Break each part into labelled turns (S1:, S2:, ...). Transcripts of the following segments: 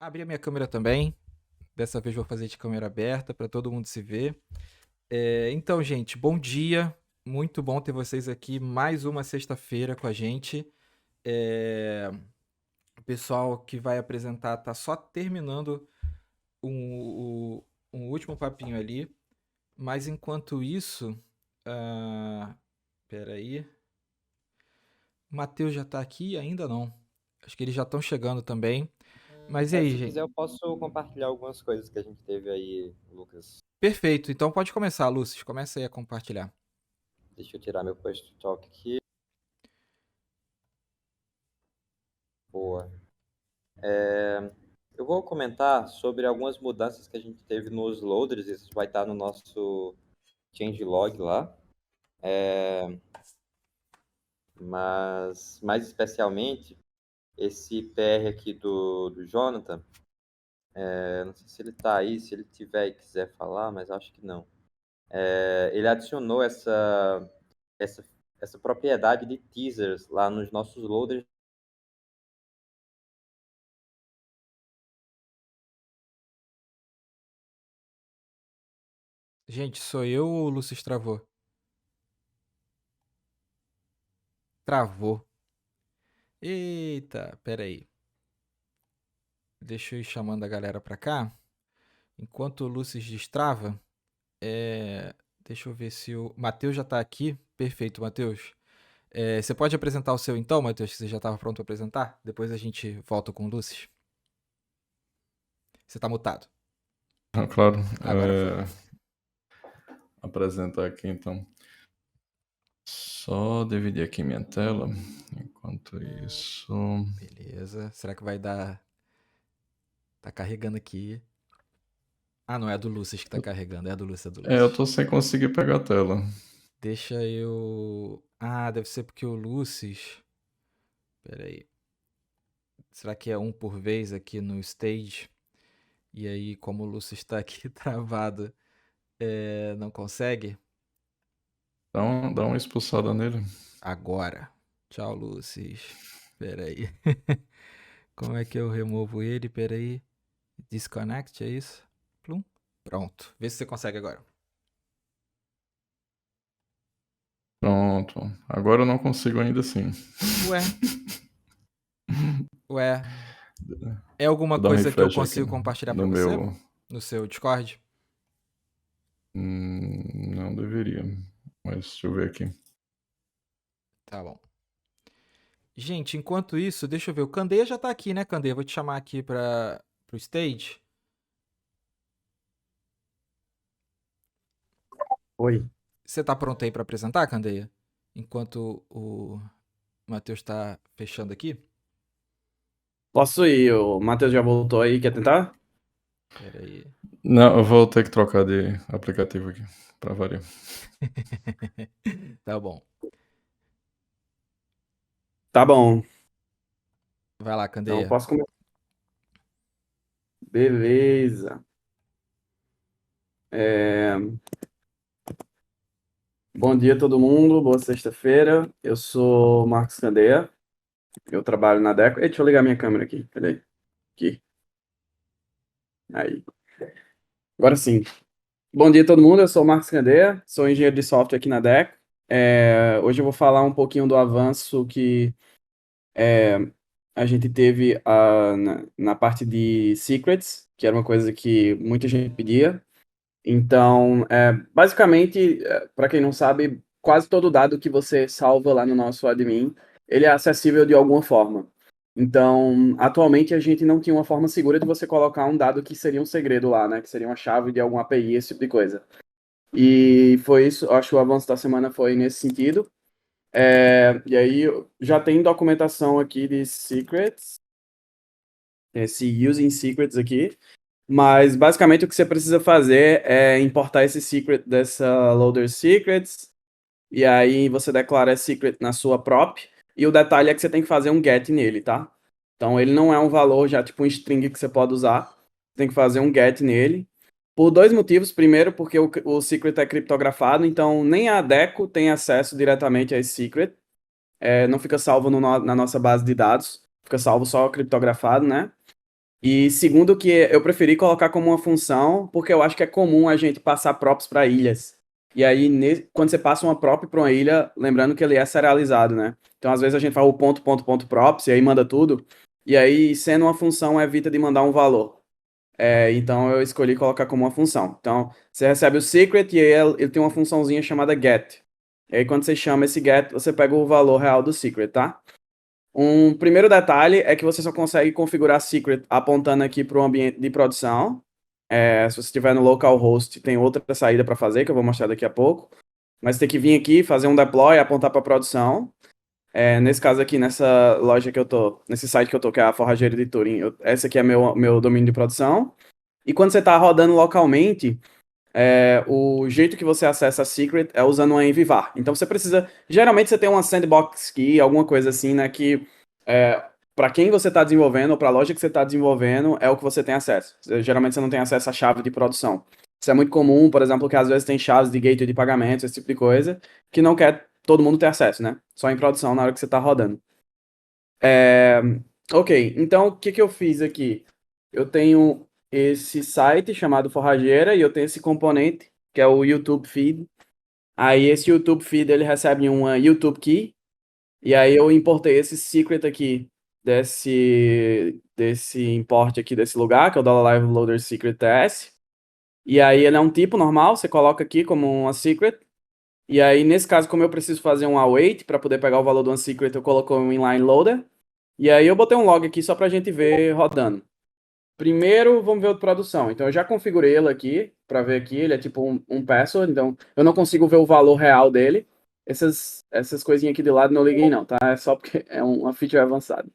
S1: Abri a minha câmera também. Dessa vez vou fazer de câmera aberta para todo mundo se ver. Então, gente, bom dia. Muito bom ter vocês aqui mais uma sexta-feira com a gente. É, O pessoal que vai apresentar tá só terminando um último papinho ali. Mas enquanto isso, peraí. O Matheus já tá aqui? Ainda não. Acho que eles já estão chegando também. Mas e aí,
S2: Se
S1: gente?
S2: quiser, eu posso compartilhar algumas coisas que a gente teve aí, Lucas.
S1: Perfeito. Então pode começar, Lúcio. Começa aí a compartilhar.
S2: Deixa eu tirar meu push to talk aqui. Boa. Eu vou comentar sobre algumas mudanças que a gente teve nos loaders. Isso vai estar no nosso changelog lá. Mas, mais especialmente, esse PR aqui do Jonathan. Não sei se ele está aí, se ele tiver e quiser falar, mas acho que não. Ele adicionou essa, essa propriedade de teasers lá nos nossos loaders.
S1: Gente, sou eu ou o Lúcio travou? Travou. Eita, pera aí. Deixa eu ir chamando a galera pra cá. Enquanto o Lúcio destrava, deixa eu ver se o Matheus já tá aqui. Perfeito, Matheus. Você pode apresentar o seu então, Matheus, que você já estava pronto a apresentar? Depois a gente volta com o Lúcio. Você tá mutado.
S3: Claro.
S1: Agora foi.
S3: Apresentar aqui então. Só dividir aqui minha tela. Enquanto isso.
S1: Beleza. Será que vai dar. Tá carregando aqui. Ah, não é a do Lúcio que tá carregando. É a do Lúcio, é a do
S3: Eu
S1: Lúcio.
S3: tô sem conseguir pegar a tela.
S1: Deixa eu. Ah, deve ser porque o Lúcio. Pera aí. Será que é um por vez aqui no stage? E aí, como o Lúcio está aqui travado, não consegue?
S3: Dá uma expulsada nele.
S1: Agora. Tchau, Lúcio. Pera aí. Como é que eu removo ele? Pera aí. Disconnect, é isso? Plum. Pronto. Vê se você consegue agora.
S3: Pronto. Agora eu não consigo ainda assim.
S1: Ué. Ué. É alguma
S3: Vou dar um
S1: coisa que eu
S3: refresh aqui
S1: consigo compartilhar pra
S3: no
S1: você?
S3: meu.
S1: No seu Discord?
S3: Não deveria. Mas deixa eu ver aqui.
S1: Tá bom. Gente, enquanto isso, deixa eu ver. O Candeia já tá aqui, né, Candeia? Vou te chamar aqui pro stage.
S4: Oi.
S1: Você tá pronto aí pra apresentar, Candeia? Enquanto o Matheus tá fechando aqui?
S4: Posso ir? O Matheus já voltou aí, quer tentar?
S1: Pera aí.
S3: Não, eu vou ter que trocar de aplicativo aqui. Pra variar.
S1: Tá bom.
S4: Tá bom.
S1: Vai lá,
S4: Então eu
S1: Candeia.
S4: posso começar. Beleza. É, Bom dia, todo mundo. Boa sexta-feira. Eu sou Marcos Candeia. Eu trabalho na Deco. Ei, deixa eu ligar minha câmera aqui. Peraí. Aqui. Aí. Agora sim. Bom dia, todo mundo. Eu sou o Marcos Candeia. Sou engenheiro de software aqui na Deco. Hoje eu vou falar um pouquinho do avanço que a gente teve na parte de secrets, que era uma coisa que muita gente pedia. Então, basicamente, para quem não sabe, quase todo dado que você salva lá no nosso admin, ele é acessível de alguma forma. Então, atualmente a gente não tinha uma forma segura de você colocar um dado que seria um segredo lá, né? Que seria uma chave de alguma API, esse tipo de coisa. E foi isso, acho que o avanço da semana foi nesse sentido. E aí, já tem documentação aqui de secrets, esse using secrets aqui. Mas basicamente o que você precisa fazer é importar esse secret dessa loader secrets, e aí você declara esse secret na sua prop, e o detalhe é que você tem que fazer um get nele, tá? Então ele não é um valor já tipo um string que você pode usar, você tem que fazer um get nele, por dois motivos. Primeiro, porque o secret é criptografado, então nem a Deco tem acesso diretamente a esse secret, não fica salvo na nossa base de dados, fica salvo só criptografado, né? E segundo que eu preferi colocar como uma função, porque eu acho que é comum a gente passar props para ilhas. E aí, quando você passa uma prop para uma ilha, lembrando que ele é serializado, né? Então, às vezes a gente fala o ponto, ponto, ponto props, e aí manda tudo. E aí, sendo uma função, evita de mandar um valor. Então, eu escolhi colocar como uma função. Então, você recebe o secret e aí ele tem uma funçãozinha chamada get. E aí, quando você chama esse get, você pega o valor real do secret, tá? Um primeiro detalhe é que você só consegue configurar secret apontando aqui para o ambiente de produção. Se você estiver no localhost, tem outra saída para fazer, que eu vou mostrar daqui a pouco. Mas tem que vir aqui, fazer um deploy, apontar para produção. Nesse caso aqui, nessa loja que eu tô, nesse site que eu tô, que é a Forrageira de Turim, esse aqui é meu domínio de produção. E quando você está rodando localmente, o jeito que você acessa a secret é usando uma envvar. Então você precisa, geralmente você tem uma sandbox key, alguma coisa assim, né, que para quem você está desenvolvendo ou para a loja que você está desenvolvendo é o que você tem acesso. Geralmente você não tem acesso à chave de produção. Isso é muito comum, por exemplo, que às vezes tem chaves de gateway de pagamentos, esse tipo de coisa, que não quer todo mundo ter acesso, né? Só em produção na hora que você está rodando. Ok, então o que que eu fiz aqui? Eu tenho esse site chamado Forrageira e eu tenho esse componente que é o YouTube Feed. Aí esse YouTube Feed ele recebe uma YouTube Key e aí eu importei esse secret aqui desse import aqui desse lugar, que é o $live loader secret TS. E aí ele é um tipo normal, você coloca aqui como uma secret. E aí nesse caso, como eu preciso fazer um await para poder pegar o valor de uma secret, eu coloco um inline loader. E aí eu botei um log aqui só pra gente ver rodando. Primeiro, vamos ver o de produção. Então, eu já configurei ele aqui, para ver aqui. Ele é tipo um password, então eu não consigo ver o valor real dele. Essas coisinhas aqui de lado não liguei não, tá? É só porque é uma feature avançada.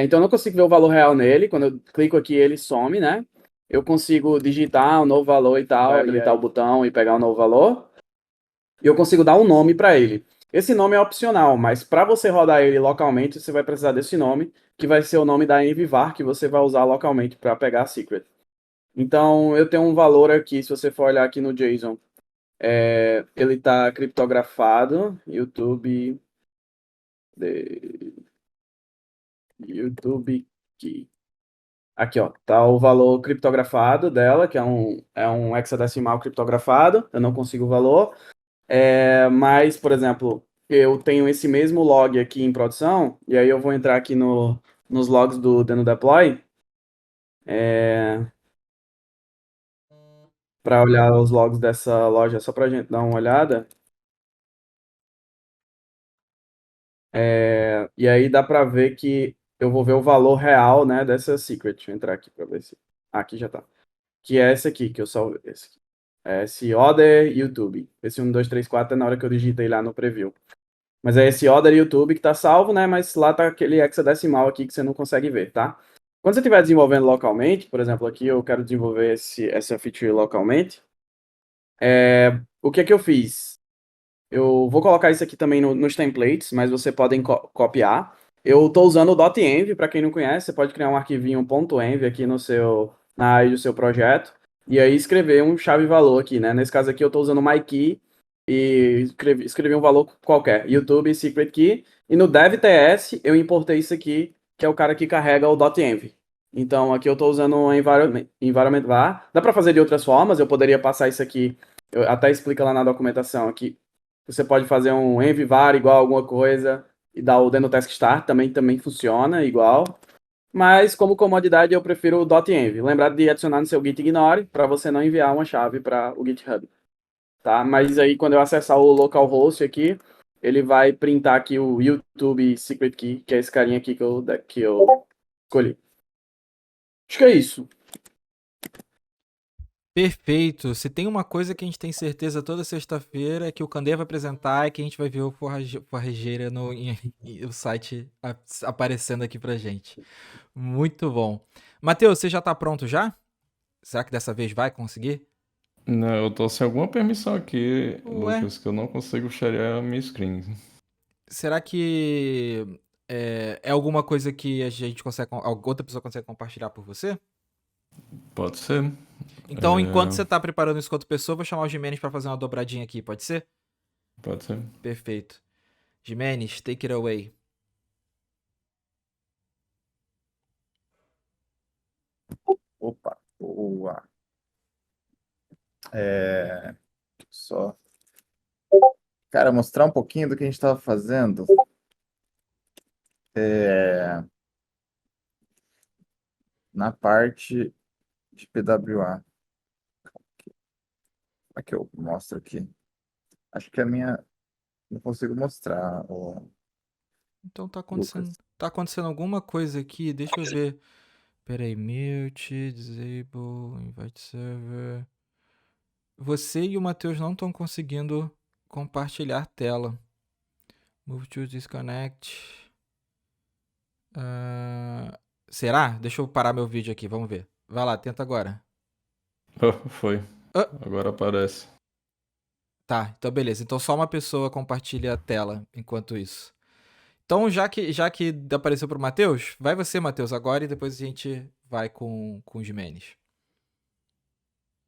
S4: Então, eu não consigo ver o valor real nele. Quando eu clico aqui, ele some, né? Eu consigo digitar um novo valor e tal, habilitar o botão e pegar um novo valor. E eu consigo dar um nome para ele. Esse nome é opcional, mas para você rodar ele localmente, você vai precisar desse nome, que vai ser o nome da envvar que você vai usar localmente para pegar a secret. Então, eu tenho um valor aqui, se você for olhar aqui no JSON, ele está criptografado, YouTube Key. Aqui, ó, tá o valor criptografado dela, que é um hexadecimal criptografado, eu não consigo o valor. Mas, por exemplo, eu tenho esse mesmo log aqui em produção, e aí eu vou entrar aqui nos logs do Deno Deploy, para olhar os logs dessa loja, só para a gente dar uma olhada. E aí dá para ver que eu vou ver o valor real, né, dessa secret. Deixa eu entrar aqui para ver se... aqui já tá. Que é esse aqui, que eu salvei. Esse order YouTube. Esse 1, 2, 3, 4 é na hora que eu digitei lá no preview. Mas é esse order YouTube que tá salvo, né? Mas lá tá aquele hexadecimal aqui que você não consegue ver, tá? Quando você estiver desenvolvendo localmente, por exemplo, aqui eu quero desenvolver essa feature localmente, o que é que eu fiz? Eu vou colocar isso aqui também nos templates, mas você podem copiar. Eu estou usando o .env, para quem não conhece, você pode criar um arquivinho .env aqui na área do seu projeto, e aí escrever um chave-valor aqui, né? Nesse caso aqui eu estou usando o MyKey, e escrevi um valor qualquer, YouTube Secret Key, e no DevTS eu importei isso aqui, que é o cara que carrega o .env. Então aqui eu estou usando o environment var. Dá para fazer de outras formas, eu poderia passar isso aqui, até explica lá na documentação aqui. Você pode fazer um envvar igual alguma coisa e dar o deno task start, também funciona igual. Mas como comodidade eu prefiro o .env. Lembrar de adicionar no seu git ignore para você não enviar uma chave para o GitHub. Tá? Mas aí quando eu acessar o localhost aqui, ele vai printar aqui o YouTube Secret Key, que é esse carinha aqui que eu escolhi. Acho que é isso.
S1: Perfeito. Se tem uma coisa que a gente tem certeza toda sexta-feira é que o Candeia vai apresentar e que a gente vai ver o Forrageira no o site aparecendo aqui pra gente. Muito bom. Matheus, você já tá pronto já? Será que dessa vez vai conseguir?
S3: Não, eu tô sem alguma permissão aqui,
S1: Ué,
S3: Lucas, que eu não consigo sharear a minha screen.
S1: será que é alguma coisa que a gente consegue, outra pessoa consegue compartilhar por você?
S3: Pode ser.
S1: Então, enquanto você tá preparando isso com outra pessoa, eu vou chamar o Jimenez pra fazer uma dobradinha aqui, pode ser?
S3: Pode ser.
S1: Perfeito. Jimenez, take it away.
S5: PWA. Só, cara, mostrar um pouquinho do que a gente estava fazendo. Na parte de PWA. Como é que eu mostro aqui? Acho que a minha. Não consigo mostrar,
S1: Então tá
S5: Lucas.
S1: acontecendo alguma coisa aqui, deixa eu ver. Pera aí, mute, disable, invite server. Você e o Matheus não estão conseguindo compartilhar tela. Move to disconnect. Será? Deixa eu parar meu vídeo aqui, vamos ver. Vai lá, tenta agora.
S3: Foi.
S1: Ah.
S3: Agora aparece.
S1: Tá, então beleza. Então só uma pessoa compartilha a tela enquanto isso. Então, já que apareceu pro Matheus, vai você, Matheus, agora e depois a gente vai com o Jimenez.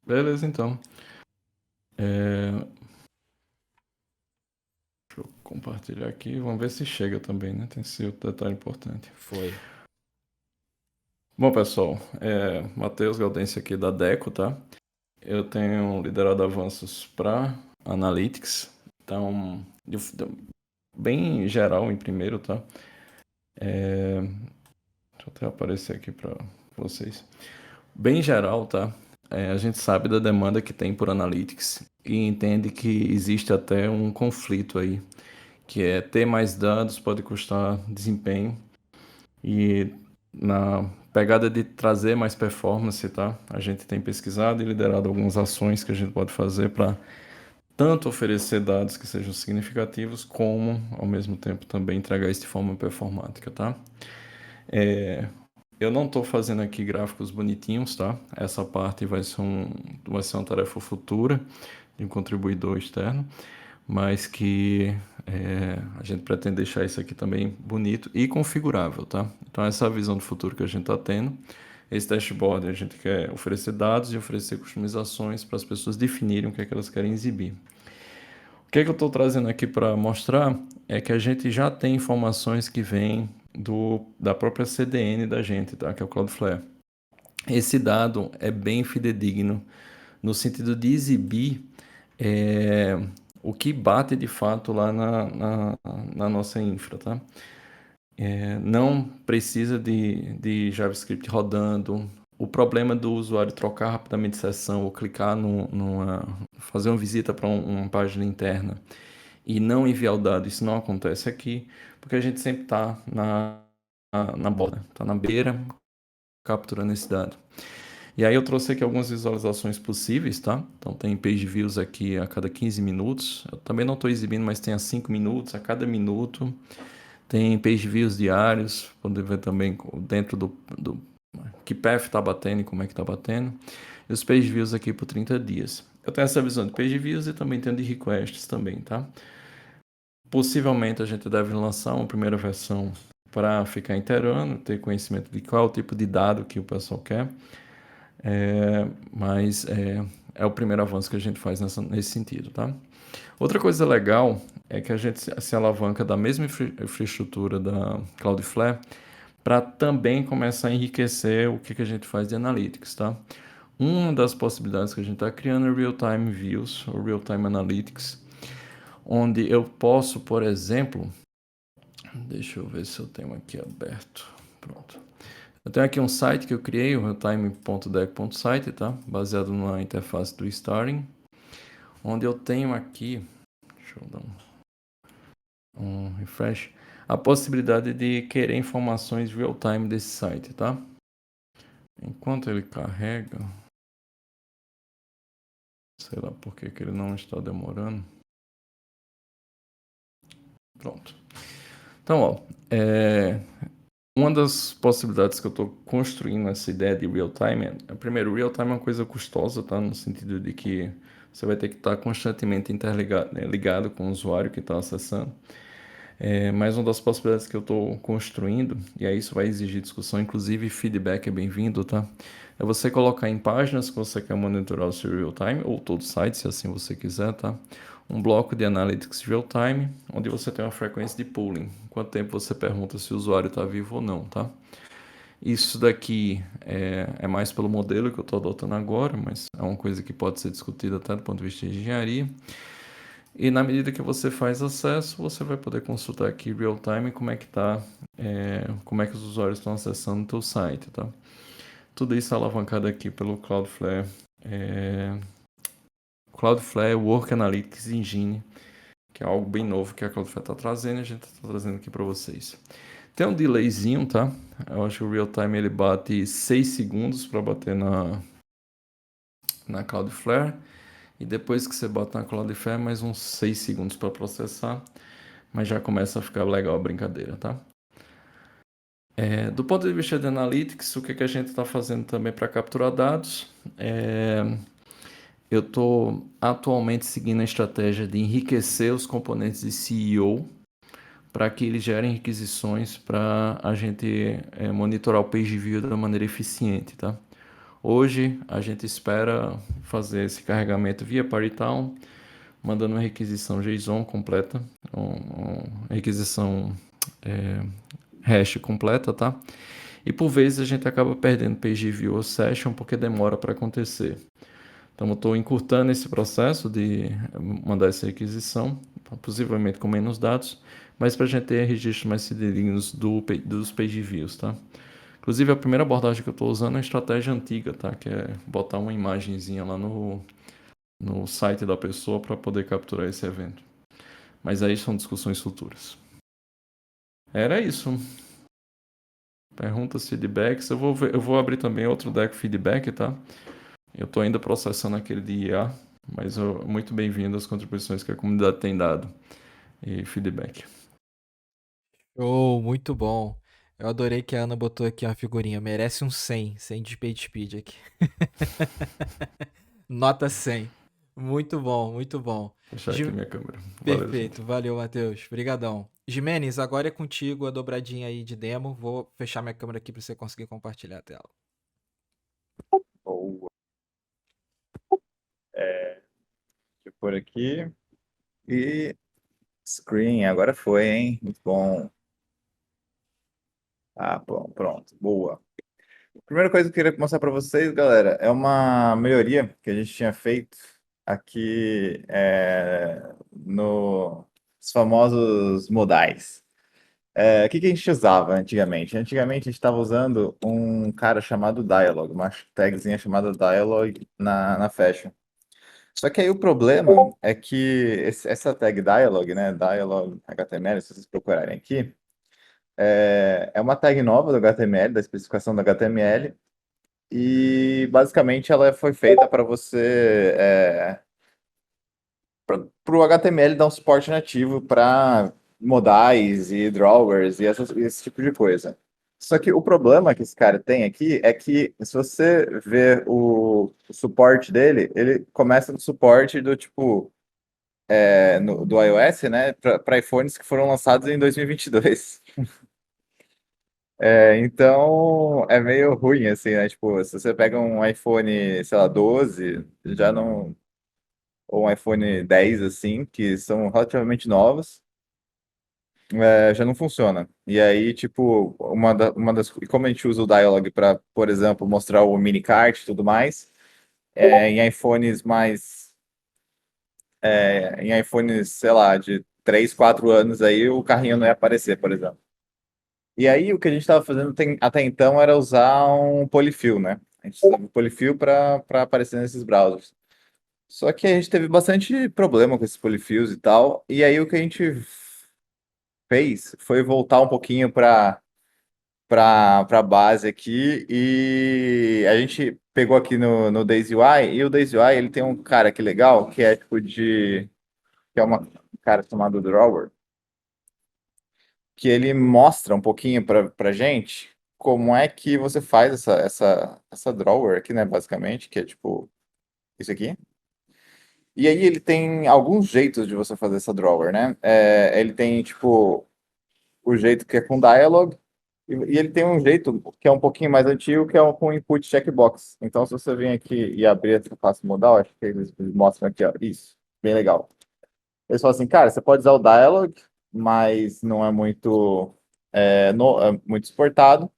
S3: Beleza, então. Deixa eu compartilhar aqui. Vamos ver se chega também, né? Tem esse outro detalhe importante.
S1: Foi.
S3: Bom, pessoal, Matheus Gaudêncio aqui da Deco, tá? Eu tenho liderado avanços para Analytics, então, bem geral em primeiro, tá? Deixa eu até aparecer aqui para vocês. Bem geral, tá? A gente sabe da demanda que tem por Analytics e entende que existe até um conflito aí, que é ter mais dados pode custar desempenho e na pegada de trazer mais performance, tá? A gente tem pesquisado e liderado algumas ações que a gente pode fazer para tanto oferecer dados que sejam significativos, como, ao mesmo tempo, também entregar isso de forma performática, tá? Eu não estou fazendo aqui gráficos bonitinhos, tá? Essa parte vai ser uma tarefa futura de um contribuidor externo, mas que a gente pretende deixar isso aqui também bonito e configurável, tá? Então essa é a visão do futuro que a gente está tendo. Esse dashboard a gente quer oferecer dados e oferecer customizações para as pessoas definirem o que é que elas querem exibir. O que é que eu estou trazendo aqui para mostrar é que a gente já tem informações que vêm da própria CDN da gente, tá? Que é o Cloudflare. Esse dado é bem fidedigno no sentido de exibir o que bate de fato lá na nossa infra, tá? Não precisa de JavaScript rodando. O problema do usuário trocar rapidamente de sessão ou clicar fazer uma visita para uma página interna e não enviar o dado, isso não acontece aqui, porque a gente sempre está na borda, está na beira, capturando esse dado. E aí eu trouxe aqui algumas visualizações possíveis, tá? Então tem page views aqui a cada 15 minutos. Eu também não estou exibindo, mas tem a 5 minutos, a cada minuto. Tem page views diários, pode ver também dentro do que path está batendo e como é que está batendo. E os page views aqui por 30 dias. Eu tenho essa visão de page views e também tenho de requests também, tá? Possivelmente a gente deve lançar uma primeira versão para ficar inteirando, ter conhecimento de qual é o tipo de dado que o pessoal quer. Mas é o primeiro avanço que a gente faz nesse sentido, tá? Outra coisa legal é que a gente se alavanca da mesma infraestrutura da Cloudflare para também começar a enriquecer o que a gente faz de analytics, tá? Uma das possibilidades que a gente está criando é Real-Time Views, ou Real-Time Analytics, onde eu posso, por exemplo, deixa eu ver se eu tenho aqui aberto, pronto. Eu tenho aqui um site que eu criei, o realtime.deck.site, tá? Baseado na interface do Starling, onde eu tenho aqui, deixa eu dar um refresh, a possibilidade de querer informações real-time desse site, tá? Enquanto ele carrega, sei lá por que ele não está demorando. Pronto. Então, ó, uma das possibilidades que eu estou construindo essa ideia de real-time primeiro, real-time é uma coisa custosa, tá? No sentido de que você vai ter que estar constantemente interligado, né? Ligado com o usuário que está acessando. Mas uma das possibilidades que eu estou construindo, e aí isso vai exigir discussão, inclusive feedback é bem-vindo, tá? É você colocar em páginas que você quer monitorar o seu real-time, ou todo site, se assim você quiser, tá? Um bloco de analytics real-time, onde você tem uma frequência de pooling. Quanto tempo você pergunta se o usuário está vivo ou não, tá? Isso daqui é mais pelo modelo que eu estou adotando agora, mas é uma coisa que pode ser discutida até do ponto de vista de engenharia. E na medida que você faz acesso, você vai poder consultar aqui real time como é que tá, como é que os usuários estão acessando o teu site, tá? Tudo isso é alavancado aqui pelo Cloudflare, Cloudflare Work Analytics Engine, que é algo bem novo que a Cloudflare está trazendo e a gente está trazendo aqui para vocês. Tem um delayzinho, tá? Eu acho que o real time ele bate 6 segundos para bater na Cloudflare. E depois que você bota na Cloudflare, mais uns 6 segundos para processar. Mas já começa a ficar legal a brincadeira, tá? Do ponto de vista de Analytics, o que a gente está fazendo também para capturar dados? Eu estou atualmente seguindo a estratégia de enriquecer os componentes de CEO para que eles gerem requisições para a gente monitorar o page view da maneira eficiente, tá? Hoje a gente espera fazer esse carregamento via Paritown, mandando uma requisição JSON completa, uma requisição hash completa, tá? E por vezes a gente acaba perdendo page view ou session porque demora para acontecer. Então eu estou encurtando esse processo de mandar essa requisição, possivelmente com menos dados, mas para a gente ter registros mais fidedignos dos page views, tá? Inclusive a primeira abordagem que eu estou usando é uma estratégia antiga, tá? Que é botar uma imagenzinha lá no site da pessoa para poder capturar esse evento. Mas aí são discussões futuras. Era isso. Perguntas, feedbacks. Eu vou abrir também outro deck feedback, tá? Eu estou ainda processando aquele de IA, mas muito bem-vindo às contribuições que a comunidade tem dado e feedback.
S1: Oh, muito bom. Eu adorei que a Ana botou aqui uma figurinha. Merece um 100 de page speed aqui. Nota 100. Muito bom, muito bom.
S3: Vou fechar aqui minha câmera.
S1: Perfeito, valeu, Matheus. Obrigadão. Jimenez, agora é contigo a dobradinha aí de demo. Vou fechar minha câmera aqui para você conseguir compartilhar a tela.
S5: Boa. Deixa eu pôr aqui. E screen, agora foi, hein? Muito bom. Bom, pronto. Boa. A primeira coisa que eu queria mostrar para vocês, galera, é uma melhoria que a gente tinha feito aqui nos famosos modais. O que a gente usava antigamente? Antigamente a gente estava usando um cara chamado Dialog, uma tagzinha chamada Dialog na Fashion. Só que aí o problema é que essa tag Dialog, né, Dialog HTML, se vocês procurarem aqui, é uma tag nova do HTML, da especificação do HTML, e basicamente ela foi feita para você, para o HTML dar um suporte nativo para modais e drawers e esse tipo de coisa. Só que o problema que esse cara tem aqui é que, se você ver o suporte dele, ele começa no suporte do tipo do iOS, né, para iPhones que foram lançados em 2022. Então é meio ruim, assim, né? Tipo, se você pega um iPhone, sei lá, 12, já não. Ou um iPhone 10, assim, que são relativamente novos, já não funciona. E aí, tipo, uma das. Como a gente usa o Dialog para, por exemplo, mostrar o minicart e tudo mais, em iPhones mais. Em iPhones, sei lá, de 3 4 anos aí, o carrinho não ia aparecer, por exemplo. E aí, o que a gente estava fazendo até então era usar um polyfill, né? A gente usava o polyfill para aparecer nesses browsers. Só que a gente teve bastante problema com esses polyfills e tal. E aí, o que a gente fez foi voltar um pouquinho para base aqui e a gente pegou aqui no Daisy UI e o Daisy UI ele tem um cara aqui legal que é tipo que é um cara chamado Drawer, que ele mostra um pouquinho para gente como é que você faz essa drawer aqui, né, basicamente, que é tipo isso aqui. E aí ele tem alguns jeitos de você fazer essa drawer, né? Ele tem, tipo, o jeito que é com dialog, e ele tem um jeito que é um pouquinho mais antigo, que é com input checkbox. Então, se você vem aqui e abrir essa classe modal, acho que eles mostram aqui, ó, isso, bem legal. Eles falam assim, cara, você pode usar o dialog, mas não é muito, muito exportado.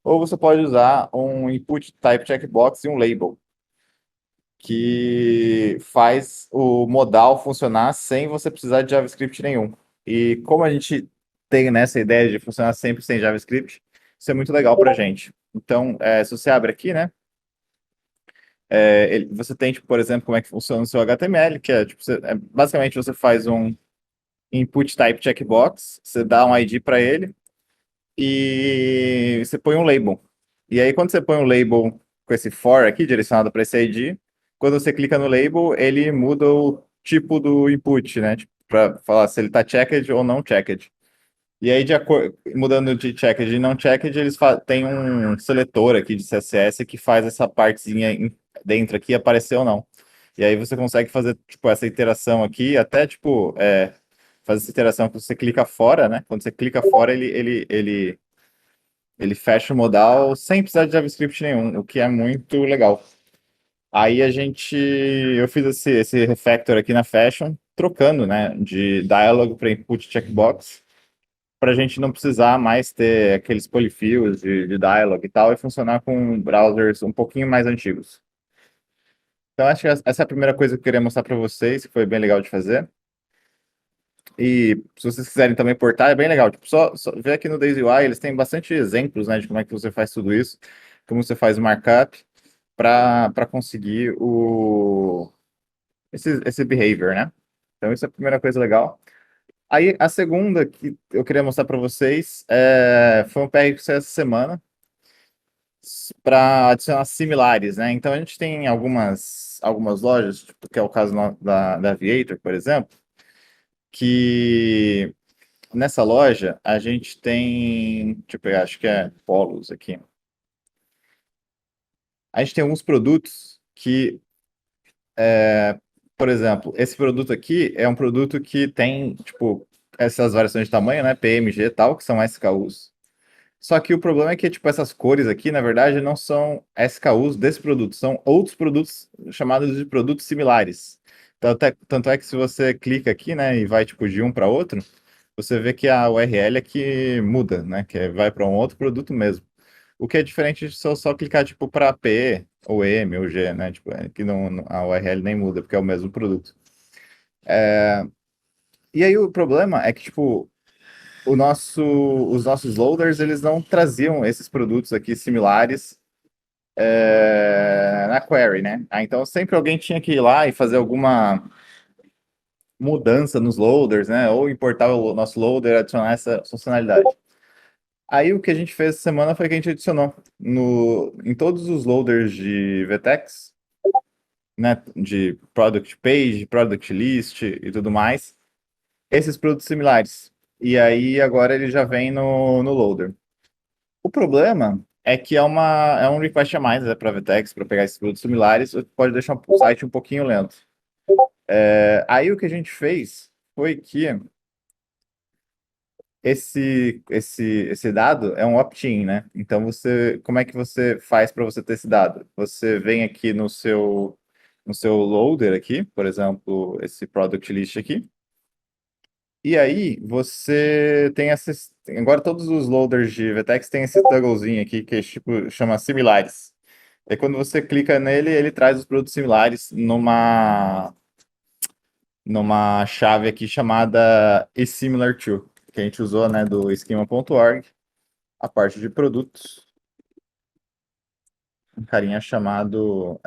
S5: ou você pode usar um input type checkbox e um label, que faz o modal funcionar sem você precisar de JavaScript nenhum. E como a gente tem nessa ideia de funcionar sempre sem JavaScript, isso é muito legal para a gente. Então, se você abre aqui, né, você tem, tipo, por exemplo, como é que funciona o seu HTML, que é, tipo, basicamente você faz um input type checkbox, você dá um ID para ele e você põe um label. E aí, quando você põe um label com esse for aqui, direcionado para esse ID, quando você clica no label, ele muda o tipo do input, né? Tipo, para falar se ele está checked ou não checked. E aí, mudando de checked e não checked, eles têm um seletor aqui de CSS que faz essa partezinha dentro aqui aparecer ou não. E aí você consegue fazer, tipo, essa iteração aqui, até, tipo, fazer essa iteração que você clica fora, né? Quando você clica fora, ele fecha o modal sem precisar de JavaScript nenhum, o que é muito legal. Aí eu fiz esse refactor aqui na Fashion, trocando, né, de dialog para input checkbox, para a gente não precisar mais ter aqueles polyfills de dialog e tal, e funcionar com browsers um pouquinho mais antigos. Então, acho que essa é a primeira coisa que eu queria mostrar para vocês, que foi bem legal de fazer. E se vocês quiserem também portar, é bem legal. Tipo, só ver aqui no Daisy UI, eles têm bastante exemplos, né, de como é que você faz tudo isso, como você faz o markup para conseguir esse behavior, né? Então, isso é a primeira coisa legal. Aí, a segunda que eu queria mostrar para vocês foi um PR que saiu essa semana para adicionar similares, né? Então, a gente tem algumas lojas, tipo, que é o caso da Aviator, por exemplo, que nessa loja a gente tem, deixa eu pegar, acho que é Polos aqui. A gente tem alguns produtos que, por exemplo, esse produto aqui é um produto que tem, tipo, essas variações de tamanho, né? PMG e tal, que são SKUs. Só que o problema é que, tipo, essas cores aqui, na verdade, não são SKUs desse produto, são outros produtos chamados de produtos similares. Tanto é que se você clica aqui, né, e vai, tipo, de um para outro, você vê que a URL aqui muda, né, que vai para um outro produto mesmo. O que é diferente de só clicar, tipo, para P, ou M, ou G, né, tipo, que a URL nem muda, porque é o mesmo produto. E aí o problema é que, tipo, os nossos loaders, eles não traziam esses produtos aqui similares na query, né? Então sempre alguém tinha que ir lá e fazer alguma mudança nos loaders, né? Ou importar o nosso loader, adicionar essa funcionalidade. Aí o que a gente fez essa semana foi que a gente adicionou em todos os loaders de VTEX, né? De product page, product list e tudo mais, esses produtos similares. E aí agora ele já vem no loader. O problema é que é um request a mais, né, para VTEX, para pegar esses produtos similares, pode deixar o site um pouquinho lento. Aí o que a gente fez foi que esse dado é um opt-in, né? Então como é que você faz para você ter esse dado? Você vem aqui no seu loader aqui, por exemplo, esse product list aqui, e aí você tem agora todos os loaders de VTEX têm esse togglezinho aqui que tipo chama similares. E quando você clica nele, ele traz os produtos similares numa chave aqui chamada isSimilar_to, que a gente usou, né, do schema.org, a parte de produtos, um carinha chamado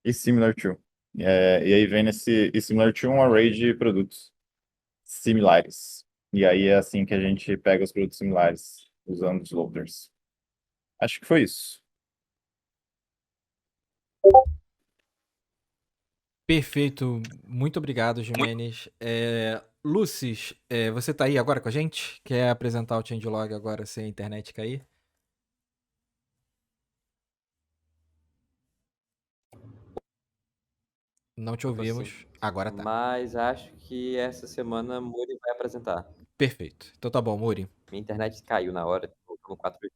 S5: isSimilar_to. E aí vem nesse isSimilar_to um array de produtos similares. E aí é assim que a gente pega os produtos similares usando os loaders. Acho que foi isso.
S1: Perfeito. Muito obrigado, Jimenez. Lucis, você tá aí agora com a gente? Quer apresentar o changelog agora sem a internet cair? Não te ouvimos.
S2: Sim.
S1: Agora tá.
S2: Mas acho que essa semana Muri vai apresentar.
S1: Perfeito. Então tá bom, Muri.
S2: Minha internet caiu na hora, colocou no 4G.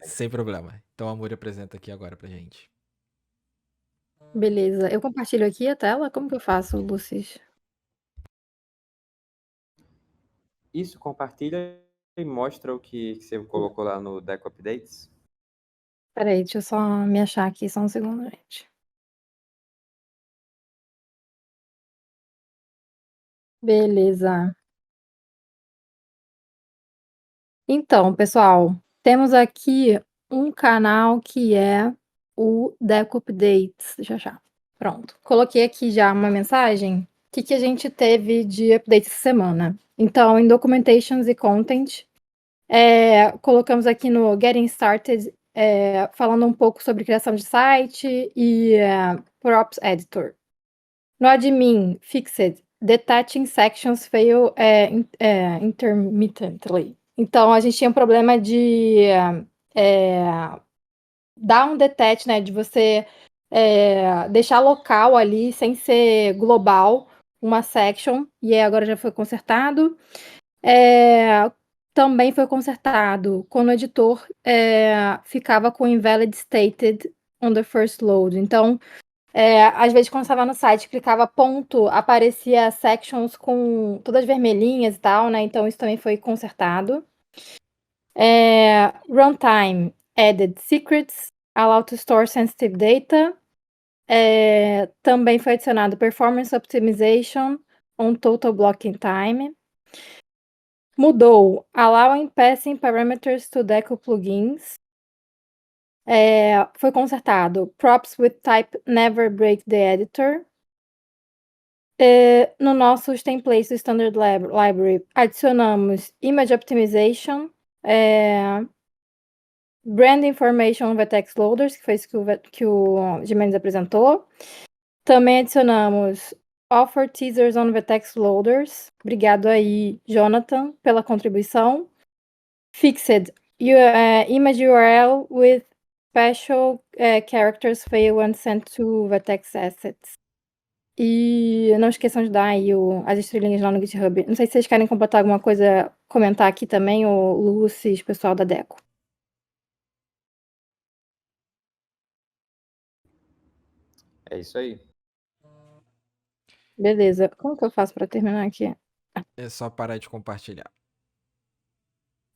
S1: Sem problema. Então a Muri apresenta aqui agora pra gente.
S6: Beleza. Eu compartilho aqui a tela? Como que eu faço, Lucis?
S2: Isso, compartilha e mostra o que você colocou lá no Deco Updates.
S6: Peraí, deixa eu só me achar aqui, só um segundo, gente. Beleza. Então, pessoal, temos aqui um canal que é o Deco Updates. Deixa eu achar. Pronto. Coloquei aqui já uma mensagem. O que a gente teve de update essa semana? Então, em Documentations e Content, colocamos aqui no Getting Started, falando um pouco sobre criação de site e Props Editor. No Admin, Fixed, Detaching Sections Fail Intermittently. Então, a gente tinha um problema de dar um detach, né? De você deixar local ali, sem ser global, uma section. E agora já foi consertado. Também foi consertado quando o editor ficava com invalid stated on the first load. Então, às vezes, quando estava no site, clicava ponto, aparecia sections com todas vermelhinhas e tal, né? Então, isso também foi consertado. Runtime added secrets, allow to store sensitive data. Também foi adicionado performance optimization on total blocking time. Mudou allowing passing parameters to Deco plugins. Foi consertado props with type never break the editor. No nossos templates do Standard Library, adicionamos Image Optimization, Brand Information on Vertex Loaders, que foi isso que o Gimenez apresentou. Também adicionamos Offer Teasers on Vertex Loaders. Obrigado aí, Jonathan, pela contribuição. Fixed Image URL with special characters fail when sent to Vertex Assets. E não esqueçam de dar aí as estrelinhas lá no GitHub. Não sei se vocês querem completar alguma coisa, comentar aqui também, o Lucis, pessoal da Deco.
S2: É isso aí.
S6: Beleza. Como que eu faço para terminar aqui?
S1: É só parar de compartilhar.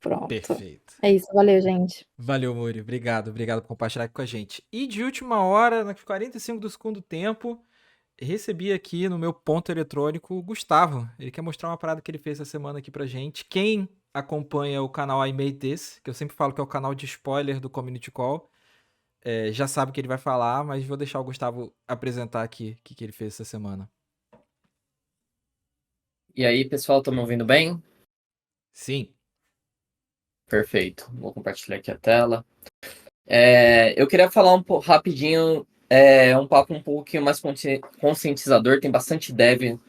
S6: Pronto.
S1: Perfeito.
S6: É isso. Valeu, gente.
S1: Valeu, Muri. Obrigado por compartilhar aqui com a gente. E de última hora, nos 45 do segundo tempo, recebi aqui no meu ponto eletrônico o Gustavo. Ele quer mostrar uma parada que ele fez essa semana aqui pra gente. Quem acompanha o canal I Made This, que eu sempre falo que é o canal de spoiler do Community Call, já sabe o que ele vai falar, mas vou deixar o Gustavo apresentar aqui o que ele fez essa semana.
S7: E aí, pessoal, estão me ouvindo bem?
S1: Sim.
S7: Perfeito. Vou compartilhar aqui a tela. Eu queria falar rapidinho, um papo um pouquinho mais conscientizador. Tem bastante dev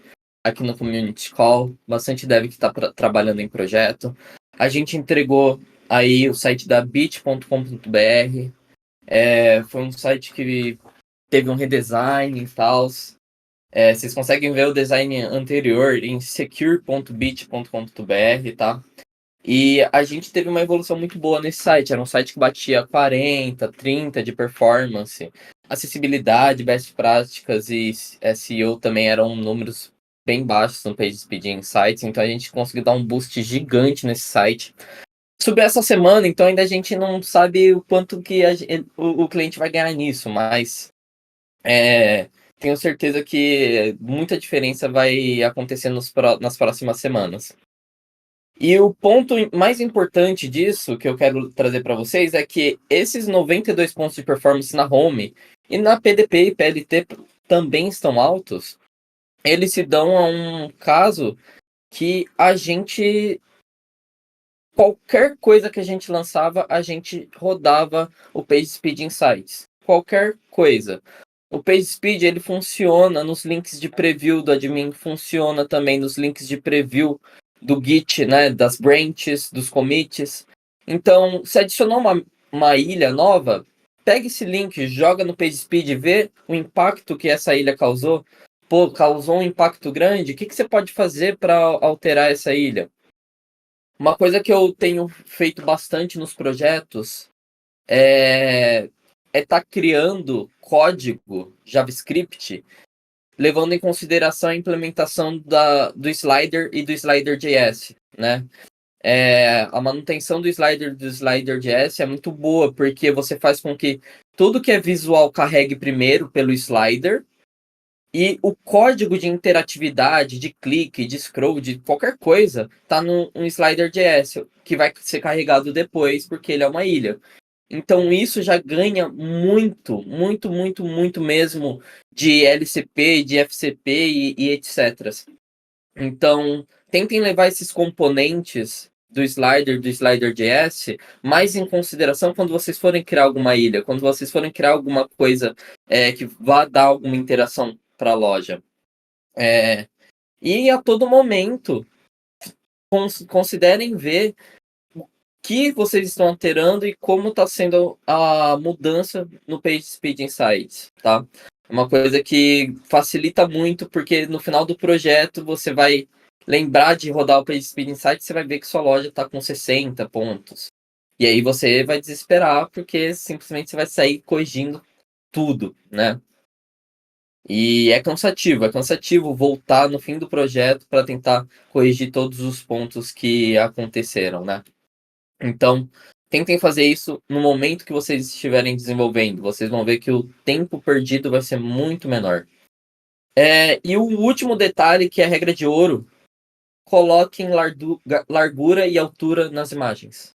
S7: aqui no Community Call, bastante dev que está trabalhando em projeto. A gente entregou aí o site da bit.com.br. Foi um site que teve um redesign e tal. Vocês conseguem ver o design anterior em secure.bit.com.br, tá? E a gente teve uma evolução muito boa nesse site. Era um site que batia 40, 30 de performance. Acessibilidade, best práticas e SEO também eram números bem baixos no PageSpeed Insights. Então a gente conseguiu dar um boost gigante nesse site. Subiu essa semana, então ainda a gente não sabe o quanto que o cliente vai ganhar nisso, mas tenho certeza que muita diferença vai acontecer nas próximas semanas. E o ponto mais importante disso que eu quero trazer para vocês é que esses 92 pontos de performance na home e na PDP e PLT também estão altos. Eles se dão a um caso que a gente... Qualquer coisa que a gente lançava, a gente rodava o PageSpeed Insights. Qualquer coisa. O PageSpeed, ele funciona nos links de preview do admin, funciona também nos links de preview do Git, né, das branches, dos commits. Então, se adicionar uma ilha nova, pega esse link, joga no PageSpeed e vê o impacto que essa ilha causou. Pô, causou um impacto grande, o que você pode fazer para alterar essa ilha? Uma coisa que eu tenho feito bastante nos projetos é estar criando código JavaScript levando em consideração a implementação do Slider e do Slider.js. né? A manutenção do slider.js é muito boa, porque você faz com que tudo que é visual carregue primeiro pelo slider, e o código de interatividade, de clique, de scroll, de qualquer coisa, tá num slider.js, que vai ser carregado depois, porque ele é uma ilha. Então isso já ganha muito, muito, muito, muito mesmo de LCP, de FCP e etc. Então, tentem levar esses componentes do slider.js, mais em consideração quando vocês forem criar alguma ilha, quando vocês forem criar alguma coisa que vá dar alguma interação para a loja. E a todo momento, considerem ver o que vocês estão alterando e como está sendo a mudança no PageSpeed Insights, tá? É uma coisa que facilita muito, porque no final do projeto você vai lembrar de rodar o PageSpeed Insights, você vai ver que sua loja está com 60 pontos. E aí você vai desesperar, porque simplesmente você vai sair corrigindo tudo, né? E é cansativo voltar no fim do projeto para tentar corrigir todos os pontos que aconteceram, né? Então, tentem fazer isso no momento que vocês estiverem desenvolvendo. Vocês vão ver que o tempo perdido vai ser muito menor. E o último detalhe, que é a regra de ouro, coloquem largura e altura nas imagens.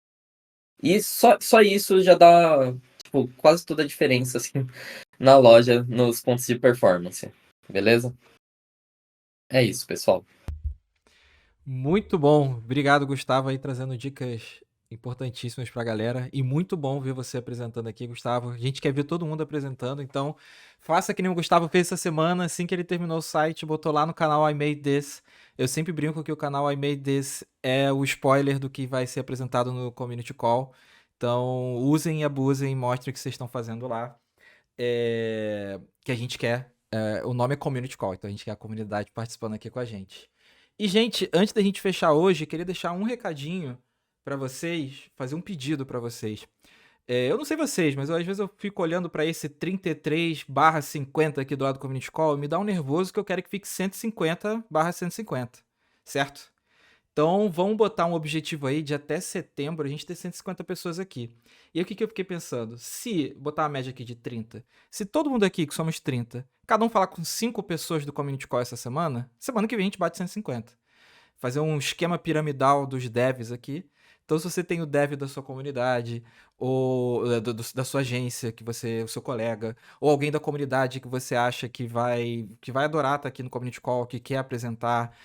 S7: E só isso já dá quase toda a diferença assim, na loja, nos pontos de performance. Beleza? É isso, pessoal.
S1: Muito bom. Obrigado, Gustavo, aí trazendo dicas importantíssimas pra galera. E muito bom ver você apresentando aqui, Gustavo. A gente quer ver todo mundo apresentando, então faça que nem o Gustavo fez essa semana. Assim que ele terminou o site, botou lá no canal I Made This. Eu sempre brinco que o canal I Made This é o spoiler do que vai ser apresentado no Community Call. Então usem e abusem, mostrem o que vocês estão fazendo lá. Que a gente quer. O nome é Community Call, então a gente quer a comunidade participando aqui com a gente. E, gente, antes da gente fechar hoje, queria deixar um recadinho pra vocês, fazer um pedido pra vocês. Eu não sei vocês, mas às vezes eu fico olhando pra esse 33/50 aqui do lado do Community Call e me dá um nervoso que eu quero que fique 150/150, certo? Então, vamos botar um objetivo aí de até setembro a gente ter 150 pessoas aqui. E aí, o que eu fiquei pensando? Se botar uma média aqui de 30, se todo mundo aqui, que somos 30, cada um falar com 5 pessoas do Community Call essa semana que vem a gente bate 150. Fazer um esquema piramidal dos devs aqui. Então, se você tem o dev da sua comunidade, ou da sua agência, o seu colega, ou alguém da comunidade que você acha que vai adorar estar aqui no Community Call, que quer apresentar,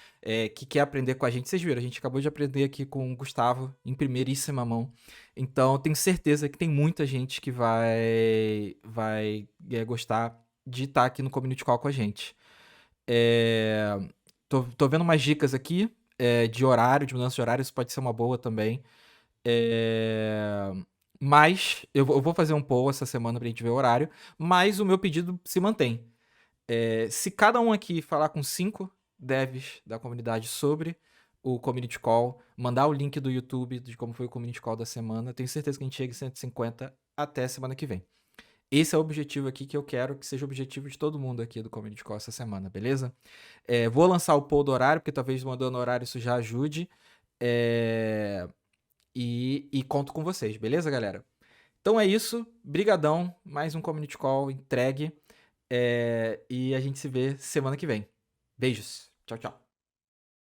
S1: que quer aprender com a gente. Vocês viram, a gente acabou de aprender aqui com o Gustavo, em primeiríssima mão. Então, tenho certeza que tem muita gente que vai gostar de estar aqui no Community Call com a gente. Tô vendo umas dicas aqui de horário, de mudança de horário, isso pode ser uma boa também. Mas eu vou fazer um poll essa semana pra gente ver o horário, mas o meu pedido se mantém. Se cada um aqui falar com 5 devs da comunidade sobre o Community Call, mandar o link do YouTube de como foi o Community Call da semana, tenho certeza que a gente chega em 150 até semana que vem. Esse é o objetivo aqui que eu quero que seja o objetivo de todo mundo aqui do Community Call essa semana, beleza? Vou lançar o poll do horário, porque talvez mandando horário isso já ajude. E conto com vocês, beleza, galera? Então é isso. Brigadão. Mais um Community Call entregue. E a gente se vê semana que vem. Beijos. Tchau, tchau.